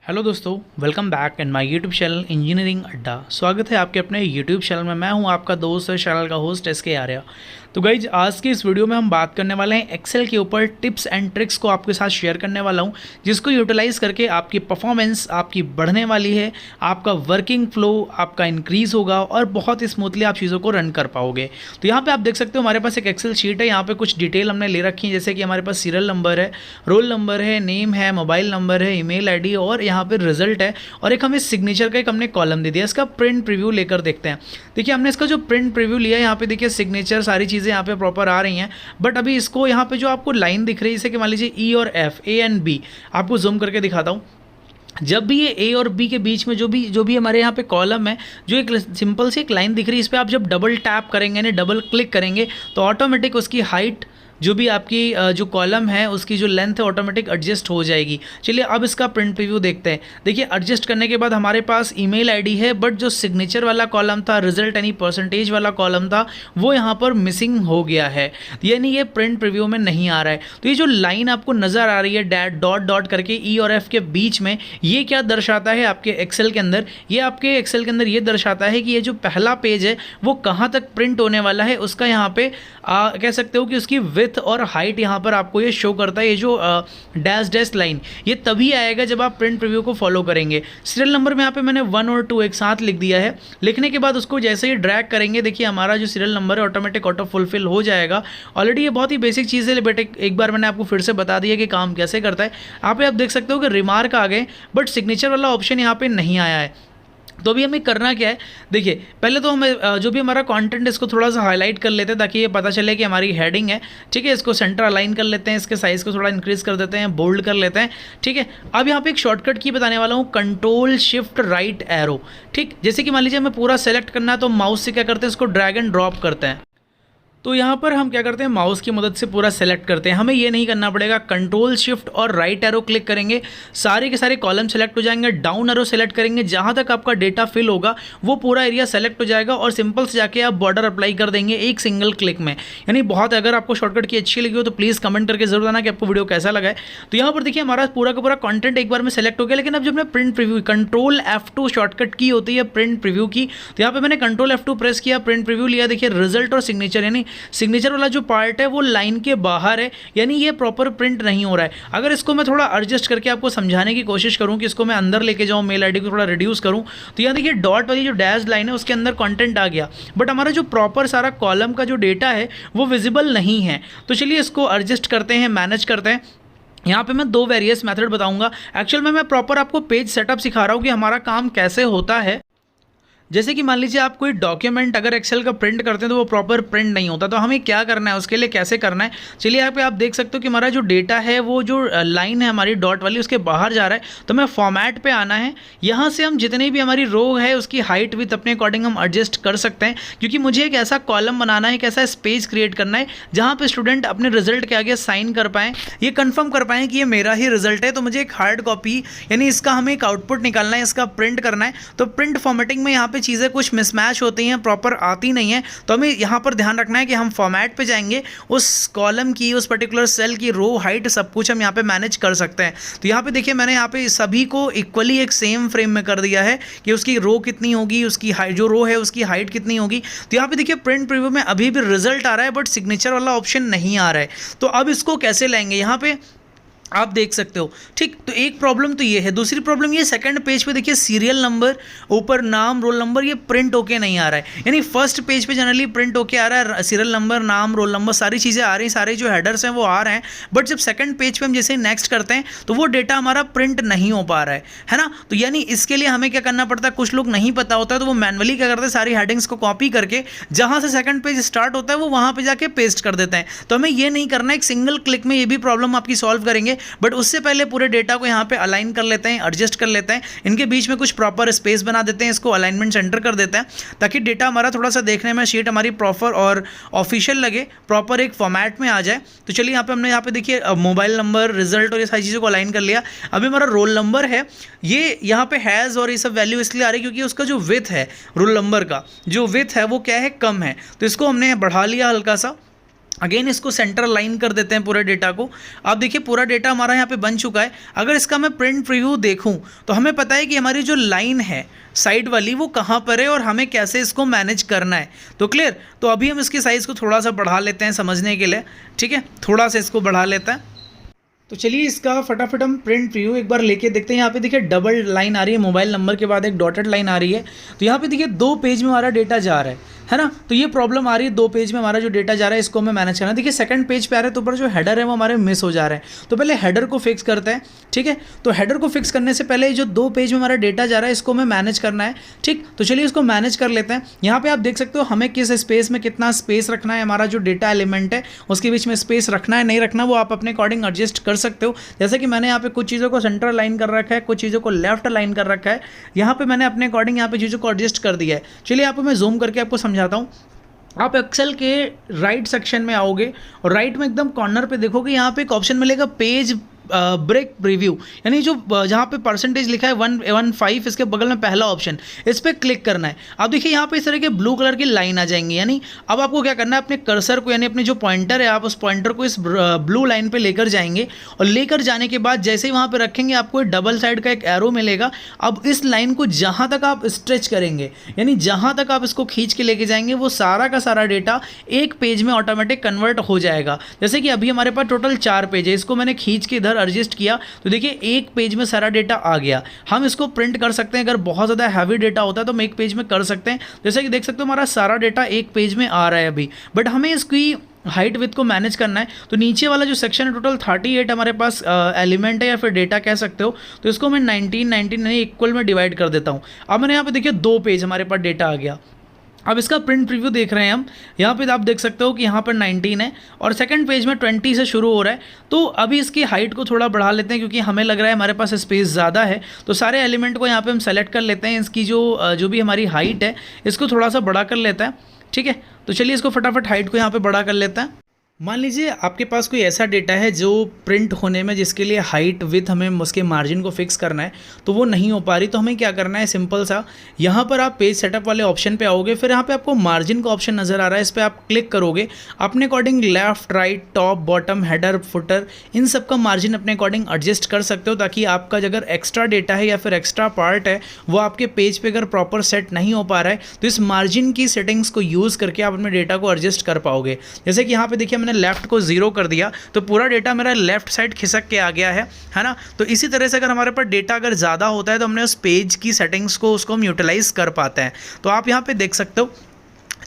Hello दोस्तों, welcome back in my YouTube channel engineering अड्डा। स्वागत है आपके अपने यूट्यूब चैनल में। मैं हूं आपका दोस्त और चैनल का होस्ट SK आर्या। तो गाइज, आज की इस वीडियो में हम बात करने वाले हैं एक्सेल के ऊपर टिप्स एंड ट्रिक्स को आपके साथ शेयर करने वाला हूं, जिसको यूटिलाइज करके आपकी परफॉर्मेंस आपकी बढ़ने वाली है, आपका वर्किंग फ्लो आपका इंक्रीज़ होगा और बहुत ही स्मूथली आप चीज़ों को रन कर पाओगे। तो यहाँ पे आप देख सकते हो हमारे पास एक एक्सेल शीट है। यहाँ पे कुछ डिटेल हमने ले रखी है, जैसे कि हमारे पास सीरियल नंबर है, रोल नंबर है, नेम है, मोबाइल नंबर है, ईमेल आईडी और यहाँ पे रिजल्ट है, और एक हमें सिग्नेचर का एक हमने कॉलम दे दिया। इसका प्रिंट प्रीव्यू लेकर देखते हैं। देखिए, हमने इसका जो प्रिंट प्रीव्यू लिया है, यहाँ पे देखिए सिग्नेचर सारी चीज़ें यहाँ पे प्रॉपर आ रही हैं। बट अभी इसको यहाँ पे जो आपको लाइन दिख रही है, जैसे कि मान लीजिए E और F, A एंड B, आपको जूम करके दिखाता हूँ। जब भी ये A और B के बीच में जो भी हमारे यहाँ पे कॉलम है, जो एक सिंपल सी एक लाइन दिख रही है, इस पर आप जब डबल टैप करेंगे यानी डबल क्लिक करेंगे तो ऑटोमेटिक उसकी हाइट, जो भी आपकी जो कॉलम है उसकी जो लेंथ है ऑटोमेटिक एडजस्ट हो जाएगी। चलिए अब इसका प्रिंट प्रीव्यू देखते हैं। देखिए, एडजस्ट करने के बाद हमारे पास ईमेल आईडी है, बट जो सिग्नेचर वाला कॉलम था, रिजल्ट यानी परसेंटेज वाला कॉलम था, वो यहाँ पर मिसिंग हो गया है, यानी ये प्रिंट प्रीव्यू में नहीं आ रहा है। तो ये जो लाइन आपको नज़र आ रही है डॉट डॉट करके E और F के बीच में, ये क्या दर्शाता है आपके एक्सेल के अंदर? ये आपके एक्सेल के अंदर ये दर्शाता है कि ये जो पहला पेज है वो कहाँ तक प्रिंट होने वाला है, उसका यहाँ पे कह सकते हो कि उसकी विड्थ और हाइट यहाँ पर आपको ये शो करता है। ये जो डैश लाइन, ये तभी आएगा जब आप प्रिंट प्रीव्यू को फॉलो करेंगे। सीरियल नंबर में यहाँ पे मैंने 1 और 2 एक साथ लिख दिया है। लिखने के बाद उसको जैसे ही ड्रैग करेंगे, देखिए हमारा जो सीरियल नंबर है ऑटोमेटिक ऑटो फुलफिल हो जाएगा। ऑलरेडी ये बहुत ही बेसिक चीज़ है, बट एक बार मैंने आपको फिर से बता दिया कि काम कैसे करता है। यहाँ पे आप देख सकते हो कि रिमार्क आ गए, बट सिग्नेचर वाला ऑप्शन यहाँ पे नहीं आया है। तो अभी हमें करना क्या है? देखिए, पहले तो हमें जो भी हमारा कंटेंट, इसको थोड़ा सा हाईलाइट कर लेते हैं ताकि ये पता चले कि हमारी हेडिंग है। ठीक है, इसको सेंटर अलाइन कर लेते हैं, इसके साइज़ को थोड़ा इंक्रीज़ कर देते हैं, बोल्ड कर लेते हैं। ठीक है, अब यहाँ पे एक शॉर्टकट की बताने वाला हूँ, कंट्रोल शिफ्ट राइट एरो। ठीक, जैसे कि मान लीजिए हमें पूरा सेलेक्ट करना है तो माउस से क्या करते हैं, इसको ड्रैग एंड ड्रॉप करते हैं। तो यहाँ पर हम क्या करते हैं, माउस की मदद से पूरा सेलेक्ट करते हैं। हमें ये नहीं करना पड़ेगा, कंट्रोल शिफ्ट और राइट एरो क्लिक करेंगे, सारे के सारे कॉलम सेलेक्ट हो जाएंगे। डाउन एरो सेलेक्ट करेंगे, जहाँ तक आपका डेटा फिल होगा वो पूरा एरिया सेलेक्ट हो जाएगा, और सिंपल से जाके आप बॉर्डर अप्लाई कर देंगे एक सिंगल क्लिक में। यानी बहुत, अगर आपको शॉर्टकट की अच्छी लगी हो तो प्लीज़ कमेंट करके जरूर आना कि आपको वीडियो कैसा लगा है। तो यहाँ पर देखिए हमारा पूरा का पूरा कॉन्टेंट एक बार में सेलेक्ट हो गया। लेकिन अब जब मैं print preview, control F2 shortcut की होती है प्रिंट प्रीव्यू की, तो यहाँ पर मैंने कंट्रोल F2 प्रेस किया, प्रिंट प्रीव्यू लिया। देखिए रिजल्ट और सिग्नेचर, यानी सिग्नेचर वाला जो पार्ट है वो लाइन के बाहर है, यानी ये प्रॉपर प्रिंट नहीं हो रहा है। अगर इसको मैं थोड़ा एडजस्ट करके आपको समझाने की कोशिश करूं कि इसको मैं अंदर लेके जाऊं, मेल आईडी को थोड़ा रिड्यूस करूं, तो यहाँ देखिए डॉट वाली जो डैश लाइन है उसके अंदर कंटेंट आ गया, बट हमारा जो प्रॉपर सारा कॉलम का जो डेटा है वो विजिबल नहीं है। तो चलिए इसको एडजस्ट करते हैं, मैनेज करते हैं। यहाँ पे मैं 2 वेरियस मेथड बताऊंगा। एक्चुअल में मैं प्रॉपर आपको पेज सेटअप सिखा रहा हूँ कि हमारा काम कैसे होता है। जैसे कि मान लीजिए आप कोई डॉक्यूमेंट अगर एक्सेल का प्रिंट करते हैं तो वो प्रॉपर प्रिंट नहीं होता, तो हमें क्या करना है, उसके लिए कैसे करना है, चलिए यहाँ पे आप देख सकते हो कि हमारा जो डेटा है वो जो लाइन है हमारी डॉट वाली उसके बाहर जा रहा है। तो हमें फॉर्मेट पे आना है। यहाँ से हम जितनी भी हमारी रो है उसकी हाइट विथ अपने अकॉर्डिंग हम एडजस्ट कर सकते हैं, क्योंकि मुझे एक ऐसा कॉलम बनाना है, एक ऐसा स्पेस क्रिएट करना है जहाँ पर स्टूडेंट अपने रिजल्ट के आगे साइन कर पाएँ, ये कन्फर्म कर पाएँ कि ये मेरा ही रिजल्ट है। तो मुझे एक हार्ड कॉपी, यानी इसका हमें एक आउटपुट निकालना है, इसका प्रिंट करना है। तो प्रिंट फॉर्मेटिंग में यहाँ पे चीज़ें कुछ मिसमैच होती हैं, प्रॉपर आती नहीं है। तो हमें यहाँ पर ध्यान रखना है कि हम फॉर्मेट पे जाएंगे, उस कॉलम की, उस पर्टिकुलर सेल की रो हाइट सब कुछ हम यहाँ पे मैनेज कर सकते हैं। तो यहाँ पे देखिए मैंने यहाँ पे सभी को इक्वली एक सेम फ्रेम में कर दिया है कि उसकी रो कितनी होगी, उसकी हाइट, जो रो है उसकी हाइट कितनी होगी। तो यहाँ पे देखिए प्रिंट प्रीव्यू में अभी भी रिजल्ट आ रहा है, बट सिग्नेचर वाला ऑप्शन नहीं आ रहा है। तो अब इसको कैसे लाएंगे, यहाँ पे आप देख सकते हो। ठीक, तो एक प्रॉब्लम तो ये है। दूसरी प्रॉब्लम ये, सेकंड पेज पे देखिए सीरियल नंबर, ऊपर नाम, रोल नंबर, ये प्रिंट होके नहीं आ रहा है। यानी फर्स्ट पेज पे जनरली प्रिंट होके आ रहा है, सीरियल नंबर, नाम, रोल नंबर, सारी चीज़ें आ रही हैं, सारे जो हेडर्स हैं वो आ रहे हैं। बट जब सेकंड पेज पे हम जैसे नेक्स्ट करते हैं तो वो डेटा हमारा प्रिंट नहीं हो पा रहा है ना। तो यानी इसके लिए हमें क्या करना पड़ता है, कुछ लोग नहीं पता होता है तो वो मैनुअली क्या करते हैं, सारी हेडिंग्स को कॉपी करके जहाँ से सेकंड पेज स्टार्ट होता है वो वहाँ पर जाके पेस्ट कर देते हैं। तो हमें ये नहीं करना है, एक सिंगल क्लिक में ये भी प्रॉब्लम आपकी सॉल्व करेंगे। बट उससे पहले पूरे डेटा को यहाँ पे अलाइन कर लेते हैं, एडजस्ट कर लेते हैं, इनके बीच में कुछ प्रॉपर स्पेस बना देते हैं, इसको अलाइनमेंट सेंटर कर देते हैं ताकि डेटा हमारा थोड़ा सा देखने में, शीट हमारी प्रॉपर और ऑफिशियल लगे, प्रॉपर एक फॉर्मेट में आ जाए। तो चलिए यहाँ पे हमने यहाँ पे देखिए मोबाइल नंबर, रिजल्ट और ये सारी चीज़ों को अलाइन कर लिया। अभी हमारा रोल नंबर है, ये यहाँ पे हैज़ और ये सब वैल्यू इसलिए आ रही है क्योंकि उसका जो विथ है, रोल नंबर का जो विथ है वो क्या है, कम है। तो इसको हमने बढ़ा लिया हल्का सा, अगेन इसको सेंटर लाइन कर देते हैं पूरे डेटा को। अब देखिए पूरा डेटा हमारा यहाँ पे बन चुका है। अगर इसका मैं प्रिंट प्रीव्यू देखूँ तो हमें पता है कि हमारी जो लाइन है साइड वाली वो कहाँ पर है और हमें कैसे इसको मैनेज करना है। तो क्लियर, तो अभी हम इसकी साइज़ को थोड़ा सा बढ़ा लेते हैं समझने के लिए, ठीक है, थोड़ा सा इसको बढ़ा लेते हैं। तो चलिए इसका फटाफट हम प्रिंट प्रीव्यू एक बार लेके देखते हैं। यहाँ पे देखिए डबल लाइन आ रही है, मोबाइल नंबर के बाद एक डॉटेड लाइन आ रही है। तो यहाँ पे देखिए 2 पेज में हमारा डेटा जा रहा है ना। तो ये प्रॉब्लम आ रही है, 2 पेज में हमारा जो डेटा जा रहा है इसको हमें मैनेज करना है। देखिए सेकंड पेज पे आ रहा है तो ऊपर जो हेडर है वो हमारे मिस हो जा रहे हैं। तो पहले हेडर को फिक्स करते हैं, ठीक है। तो हेडर को फिक्स करने से पहले जो 2 पेज में हमारा डेटा जा रहा है इसको हमें मैनेज करना है, ठीक। तो चलिए इसको मैनेज कर लेते हैं। यहाँ पे आप देख सकते हो हमें किस स्पेस में कितना स्पेस रखना है, हमारा जो डेटा एलिमेंट है उसके बीच में स्पेस रखना है नहीं रखना वो आप अपने अकॉर्डिंग एडजस्ट कर सकते हो। जैसे कि मैंने यहाँ पे कुछ चीज़ों को सेंटर लाइन कर रखा है, कुछ चीज़ों को लेफ्ट लाइन कर रखा है। यहाँ पे मैंने अपने अकॉर्डिंग यहाँ पे चीज़ों को एडजस्ट कर दिया है। चलिए यहाँ पे मैं जूम करके आपको समझाता हूँ। आप एक्सेल के राइट सेक्शन में आओगे और राइट में एकदम कॉर्नर पे देखोगे यहाँ पे एक ऑप्शन मिलेगा पेज ब्रेक प्रीव्यू, यानी जो जहाँ पे परसेंटेज लिखा है 115 इसके बगल में पहला ऑप्शन, इस पर क्लिक करना है। अब देखिए यहाँ पे इस तरह के ब्लू कलर की लाइन आ जाएंगी। यानी अब आपको क्या करना है, अपने कर्सर को यानी अपने जो पॉइंटर है आप उस पॉइंटर को इस ब्लू लाइन पे लेकर जाएंगे और लेकर जाने के बाद जैसे ही वहाँ पे रखेंगे आपको डबल साइड का एक एरो मिलेगा। अब इस लाइन को जहाँ तक आप स्ट्रेच करेंगे यानी जहाँ तक आप इसको खींच के लेके जाएंगे वो सारा का सारा डेटा एक पेज में ऑटोमेटिक कन्वर्ट हो जाएगा। जैसे कि अभी हमारे पास टोटल 4 पेज है, इसको मैंने खींच के इधर एडजस्ट किया तो देखिए एक पेज में सारा डेटा आ गया। हम इसको प्रिंट कर सकते हैं, अगर बहुत ज़्यादा हैवी डेटा होता है तो हम एक पेज में कर सकते हैं। जैसे कि देख सकते हो हमारा सारा डेटा एक पेज में आ रहा है अभी, बट हमें इसकी हाइट विथ को मैनेज करना है। तो नीचे वाला जो सेक्शन है टोटल 38 हमारे पास एलिमेंट है या फिर डेटा कह सकते हो। तो इसको मैं 19 यानी इक्वल में डिवाइड कर देता हूँ। अब मैंने यहाँ पे देखिए 2 पेज हमारे पास डेटा आ गया। अब इसका प्रिंट प्रीव्यू देख रहे हैं हम, यहाँ पे आप देख सकते हो कि यहाँ पर 19 है और सेकंड पेज में 20 से शुरू हो रहा है। तो अभी इसकी हाइट को थोड़ा बढ़ा लेते हैं क्योंकि हमें लग रहा है हमारे पास स्पेस ज़्यादा है। तो सारे एलिमेंट को यहाँ पे हम सेलेक्ट कर लेते हैं, इसकी जो भी हमारी हाइट है इसको थोड़ा सा बड़ा कर लेते हैं, ठीक है। तो चलिए इसको फटाफट हाइट को यहाँ पर बड़ा कर लेते हैं। मान लीजिए आपके पास कोई ऐसा डेटा है जो प्रिंट होने में जिसके लिए हाइट विथ हमें उसके मार्जिन को फिक्स करना है तो वो नहीं हो पा रही। तो हमें क्या करना है, सिंपल सा यहाँ पर आप पेज सेटअप वाले ऑप्शन पे आओगे, फिर यहाँ पे आपको मार्जिन का ऑप्शन नज़र आ रहा है, इस पर आप क्लिक करोगे। अपने according left right top bottom header footer इन सब का मार्जिन अपने अकॉर्डिंग एडजस्ट कर सकते हो ताकि आपका अगर एक्स्ट्रा डेटा है या फिर एक्स्ट्रा पार्ट है वो आपके पेज पर अगर प्रॉपर सेट नहीं हो पा रहा है तो इस मार्जिन की सेटिंग्स को यूज़ करके आप अपने डेटा को एडजस्ट कर पाओगे। जैसे कि यहाँ पे देखिए लेफ्ट को 0 कर दिया तो पूरा डेटा मेरा लेफ्ट साइड खिसक के आ गया है ना। तो इसी तरह से अगर हमारे पास डेटा अगर ज़्यादा होता है तो हमने उस पेज की सेटिंग्स को उसको हम यूटिलाइज कर पाते हैं। तो आप यहाँ पे देख सकते हो,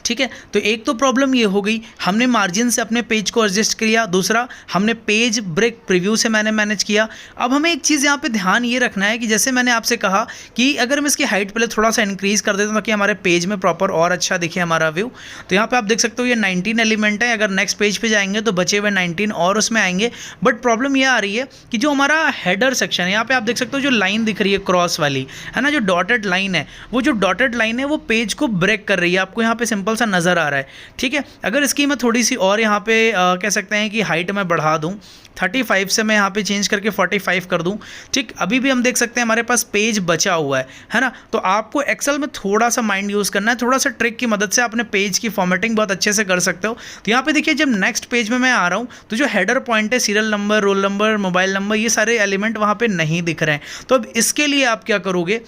ठीक है। तो एक तो प्रॉब्लम ये हो गई, हमने मार्जिन से अपने पेज को एडजस्ट किया, दूसरा हमने पेज ब्रेक प्रीव्यू से मैंने मैनेज किया। अब हमें एक चीज़ यहाँ पे ध्यान ये रखना है कि जैसे मैंने आपसे कहा कि अगर हम इसकी हाइट पहले थोड़ा सा इंक्रीज़ कर देते हैं ताकि हमारे पेज में प्रॉपर और अच्छा दिखे हमारा व्यू। तो यहाँ पर आप देख सकते हो ये 19 एलिमेंट है, अगर नेक्स्ट पेज पर जाएंगे तो बचे हुए 19 और उसमें आएंगे। बट प्रॉब्लम यह आ रही है कि जो हमारा हेडर सेक्शन है यहाँ पर आप देख सकते हो जो लाइन दिख रही है क्रॉस वाली है ना, जो डॉटेड लाइन है, वो जो डॉटेड लाइन है वो पेज को ब्रेक कर रही है, आपको यहाँ पे सिंपल सा नज़र आ रहा है, ठीक है। अगर इसकी मैं थोड़ी सी और यहाँ पे कह सकते हैं कि हाइट मैं बढ़ा दूँ, 35 से मैं यहाँ पे चेंज करके 45 कर दूँ, ठीक। अभी भी हम देख सकते हैं हमारे पास पेज बचा हुआ है ना। तो आपको एक्सेल में थोड़ा सा माइंड यूज़ करना है, थोड़ा सा ट्रिक की मदद से अपने पेज की फॉर्मेटिंग बहुत अच्छे से कर सकते हो। तो यहाँ पे देखिए जब नेक्स्ट पेज में मैं आ रहा हूँ तो जो हेडर पॉइंट है, serial number, roll number, mobile number, ये सारे एलिमेंट वहाँ पर नहीं दिख रहे हैं। तो अब इसके लिए आप क्या करोगे,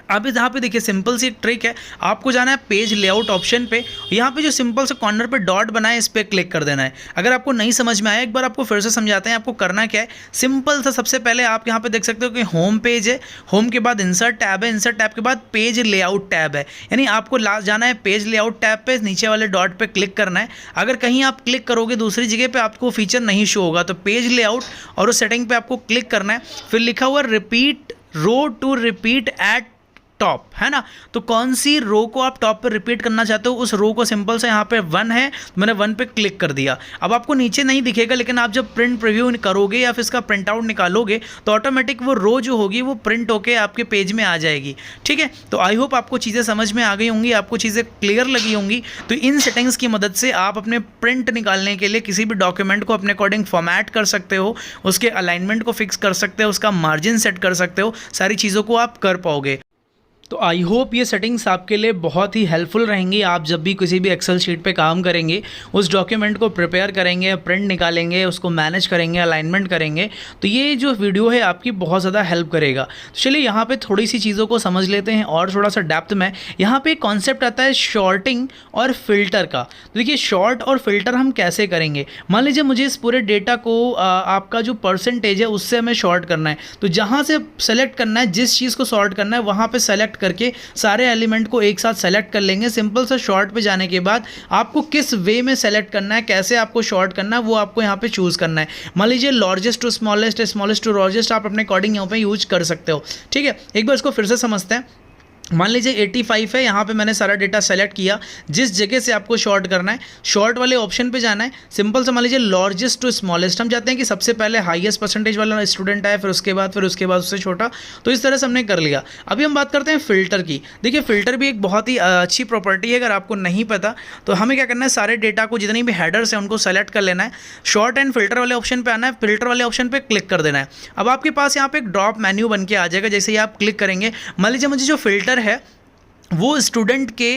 अब यहाँ पे देखिए सिंपल सी ट्रिक है, आपको जाना है पेज लेआउट ऑप्शन पे, यहाँ पे जो सिंपल से कॉर्नर पे डॉट बना है इस पर क्लिक कर देना है। अगर आपको नहीं समझ में आया एक बार आपको फिर से समझाते हैं। आपको करना क्या है, सिंपल सा सबसे पहले आप यहाँ पे देख सकते हो कि होम पेज है, होम के बाद इंसर्ट टैब है, इंसर्ट टैब के बाद पेज लेआउट टैब है, यानी आपको लास्ट जाना है पेज लेआउट टैब पे, नीचे वाले डॉट पे क्लिक करना है। अगर कहीं आप क्लिक करोगे दूसरी जगह पे आपको फीचर नहीं शो होगा, तो पेज लेआउट और उस सेटिंग पे आपको क्लिक करना है। फिर लिखा हुआ repeat row two repeat at top, है ना। तो कौन सी रो को आप टॉप पर रिपीट करना चाहते हो उस रो को सिंपल से यहाँ पे 1 है, मैंने 1 पे क्लिक कर दिया। अब आपको नीचे नहीं दिखेगा, लेकिन आप जब प्रिंट प्रीव्यू करोगे या फिर इसका प्रिंट आउट निकालोगे तो ऑटोमेटिक वो रो जो होगी वो प्रिंट होके आपके पेज में आ जाएगी, ठीक है। तो आई होप आपको चीज़ें समझ में आ गई होंगी, आपको चीज़ें क्लियर लगी होंगी। तो इन सेटिंग्स की मदद से आप अपने प्रिंट निकालने के लिए किसी भी डॉक्यूमेंट को अपने अकॉर्डिंग फॉर्मेट कर सकते हो, उसके अलाइनमेंट को फिक्स कर सकते हो, उसका मार्जिन सेट कर सकते हो, सारी चीज़ों को आप कर पाओगे। तो आई होप ये सेटिंग्स आपके लिए बहुत ही हेल्पफुल रहेंगी। आप जब भी किसी भी एक्सेल शीट पे काम करेंगे, उस डॉक्यूमेंट को प्रिपेयर करेंगे, प्रिंट निकालेंगे, उसको मैनेज करेंगे, अलाइनमेंट करेंगे, तो ये जो वीडियो है आपकी बहुत ज़्यादा हेल्प करेगा। तो चलिए यहाँ पे थोड़ी सी चीज़ों को समझ लेते हैं और थोड़ा सा डेप्थ में। यहाँ पे एक कॉन्सेप्ट आता है शॉर्टिंग और फिल्टर का। तो देखिए शॉर्ट और फिल्टर हम कैसे करेंगे। मान लीजिए मुझे इस पूरे डेटा को आपका जो परसेंटेज है उससे हमें शॉर्ट करना है, तो जहाँ से सेलेक्ट करना है, जिस चीज़ को शॉर्ट करना है वहाँ पर सेलेक्ट करके सारे एलिमेंट को एक साथ सेलेक्ट कर लेंगे। सिंपल सा शॉर्ट पे जाने के बाद आपको किस वे में सेलेक्ट करना है, कैसे आपको शॉर्ट करना है, वो आपको यहाँ पे चूज़ करना है। मान लीजिए largest to smallest, smallest to largest आप अपने अकॉर्डिंग यहाँ पे यूज कर सकते हो। ठीक है, एक बार इसको फिर से समझते हैं। मान लीजिए 85 है, यहाँ पे मैंने सारा डेटा सेलेक्ट किया। जिस जगह से आपको शॉर्ट करना है, शॉर्ट वाले ऑप्शन पे जाना है। सिंपल से मान लीजिए लार्जेस्ट टू स्मॉलेस्ट, हम चाहते हैं कि सबसे पहले हाईएस्ट परसेंटेज वाला स्टूडेंट आए, फिर उसके बाद उससे छोटा। तो इस तरह से हमने कर लिया। अभी हम बात करते हैं फिल्टर की। देखिए फिल्टर भी एक बहुत ही अच्छी प्रॉपर्टी है। अगर आपको नहीं पता तो हमें क्या करना है, सारे डेटा को जितनी भी हेडर्स हैं उनको सेलेक्ट कर लेना है। शॉर्ट एंड फिल्टर वाले ऑप्शन पर आना है, फिल्टर वाले ऑप्शन पर क्लिक कर देना है। अब आपके पास यहाँ पे एक ड्रॉप मेन्यू बन के आ जाएगा। जैसे ही आप क्लिक करेंगे, मान लीजिए मुझे जो फिल्टर है वो स्टूडेंट के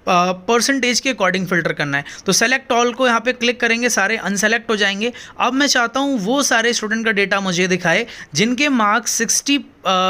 परसेंटेज के अकॉर्डिंग फिल्टर करना है, तो सेलेक्ट ऑल को यहाँ पे क्लिक करेंगे, सारे अनसेलेक्ट हो जाएंगे। अब मैं चाहता हूँ वो सारे स्टूडेंट का डेटा मुझे दिखाए जिनके मार्क्स 60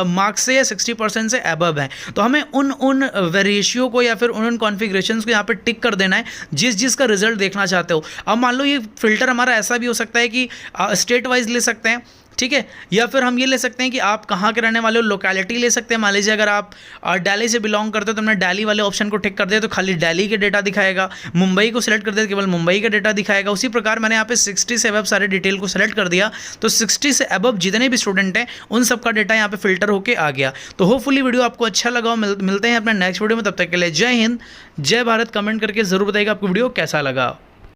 मार्क्स से या 60% से अबव हैं। तो हमें उन रेशियो को या फिर उन कॉन्फ़िगरेशंस को यहाँ पे टिक कर देना है जिस का रिजल्ट देखना चाहते हो। अब मान लो ये फिल्टर हमारा ऐसा भी हो सकता है कि स्टेट वाइज ले सकते हैं, ठीक है, या फिर हम ये ले सकते हैं कि आप कहाँ के रहने वाले हो, लोकेलिटी ले सकते हैं। मान लीजिए अगर आप दिल्ली से बिलोंग करते हो तो हमने दिल्ली वाले ऑप्शन को टिक कर दिया तो खाली दिल्ली के डेटा दिखाएगा। मुंबई को सिलेक्ट कर दिया तो केवल मुंबई का डेटा दिखाएगा। उसी प्रकार मैंने यहाँ पे 60 से अबव सारे डिटेल को सेलेक्ट कर दिया, तो 60 से अबव जितने भी स्टूडेंट हैं उन सबका डेटा यहाँ पे फिल्टर होकर आ गया। तो होपफुली वीडियो आपको अच्छा लगा। मिलते हैं अपने नेक्स्ट वीडियो में, तब तक के लिए जय हिंद, जय भारत। कमेंट करके जरूर बताइएगा आपको वीडियो कैसा लगा।